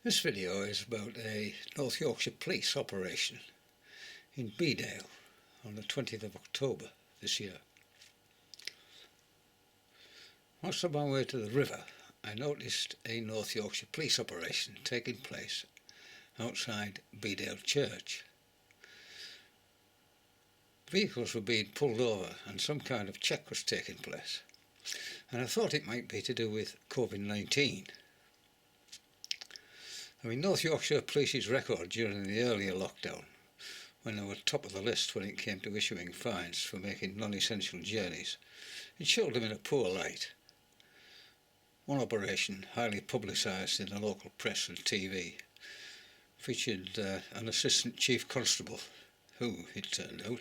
This video is about a North Yorkshire Police operation in Bedale on the 20th of October this year. Whilst on my way to the river, I noticed a North Yorkshire Police operation taking place outside Bedale Church. Vehicles were being pulled over and some kind of check was taking place, and I thought it might be to do with COVID-19. North Yorkshire Police's record during the earlier lockdown, when they were top of the list when it came to issuing fines for making non-essential journeys, it showed them in a poor light. One operation, highly publicised in the local press and TV, featured an assistant chief constable who, it turned out,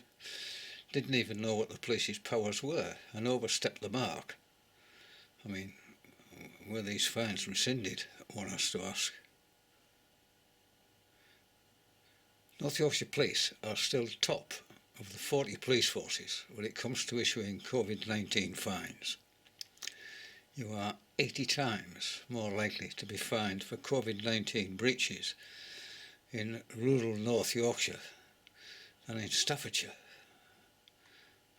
didn't even know what the police's powers were and overstepped the mark. Were these fines rescinded, one has to ask. North Yorkshire Police are still top of the 40 police forces when it comes to issuing COVID-19 fines. You are 80 times more likely to be fined for COVID-19 breaches in rural North Yorkshire than in Staffordshire.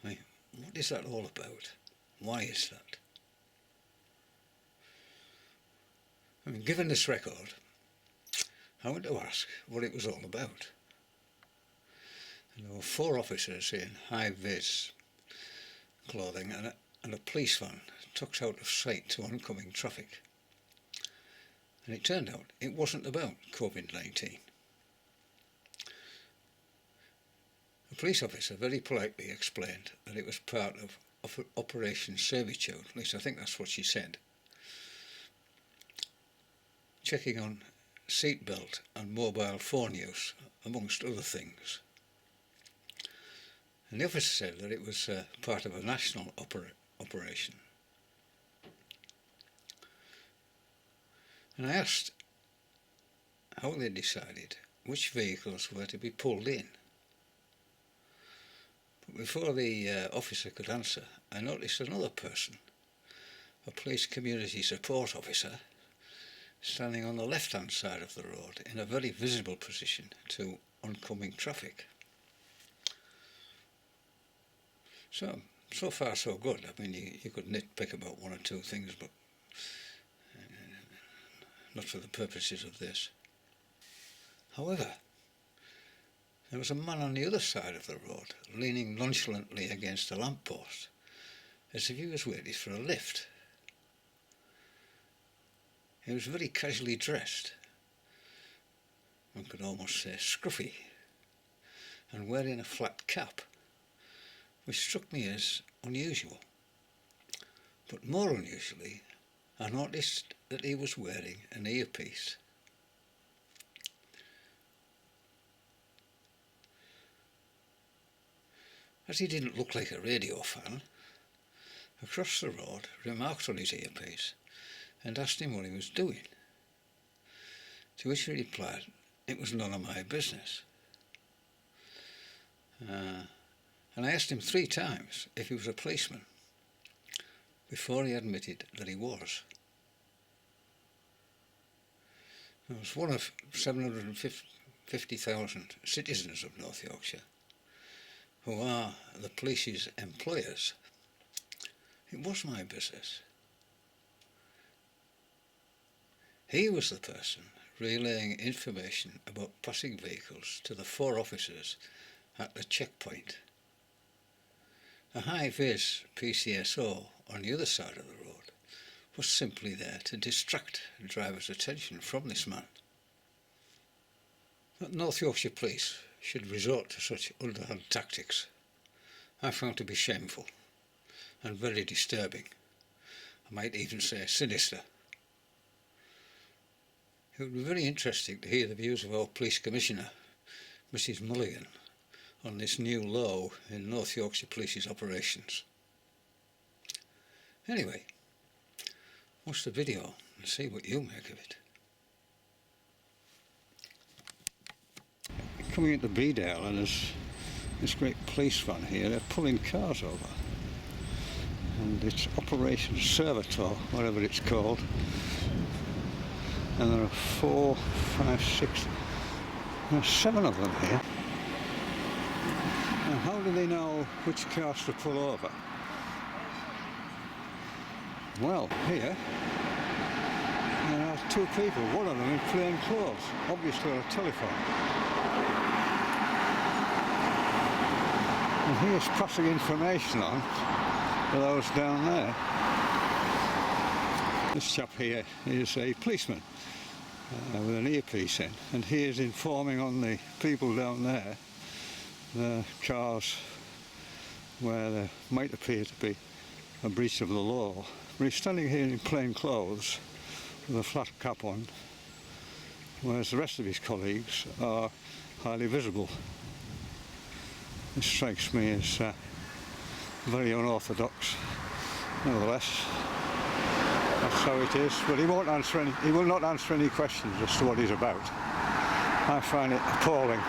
What is that all about? Why is that? Given this record, I want to ask what it was all about. There were 4 officers in high-vis clothing and a police van tucked out of sight to oncoming traffic. And it turned out it wasn't about COVID-19. The police officer very politely explained that it was part of Operation Servitude, at least I think that's what she said, checking on seatbelt and mobile phone use, amongst other things. And the officer said that it was part of a national operation. And I asked how they decided which vehicles were to be pulled in. But before the officer could answer, I noticed another person, a police community support officer, standing on the left-hand side of the road in a very visible position to oncoming traffic. So far so good. You could nitpick about 1 or 2 things, but not for the purposes of this. However, there was a man on the other side of the road, leaning nonchalantly against a lamppost, as if he was waiting for a lift. He was very casually dressed, one could almost say scruffy, and wearing a flat cap, which struck me as unusual. But more unusually, I noticed that he was wearing an earpiece. As he didn't look like a radio fan, across the road remarked on his earpiece and asked him what he was doing, to which he replied, "It was none of my business." And I asked him 3 times if he was a policeman, before he admitted that he was. He was one of 750,000 citizens of North Yorkshire, who are the police's employers. It was my business. He was the person relaying information about passing vehicles to the 4 officers at the checkpoint. A high-vis PCSO on the other side of the road was simply there to distract the driver's attention from this man. That North Yorkshire Police should resort to such underhand tactics I found to be shameful and very disturbing. I might even say sinister. It would be very interesting to hear the views of our Police Commissioner, Mrs. Mulligan, on this new law in North Yorkshire Police's operations. Anyway, watch the video and see what you make of it. Coming into Bedale, and there's this great police van here, they're pulling cars over. And it's Operation Servitor, whatever it's called. And there are 4, 5, 6, there are 7 of them here. Now how do they know which cars to pull over? Well, here there are 2 people, one of them in plain clothes, obviously on a telephone. And he is passing information on to those down there. This chap here is a policeman with an earpiece in, and he is informing on the people down there the cars where there might appear to be a breach of the law. But he's standing here in plain clothes with a flat cap on, whereas the rest of his colleagues are highly visible. This strikes me as very unorthodox. Nevertheless, that's how it is. But he will not answer any questions as to what he's about. I find it appalling.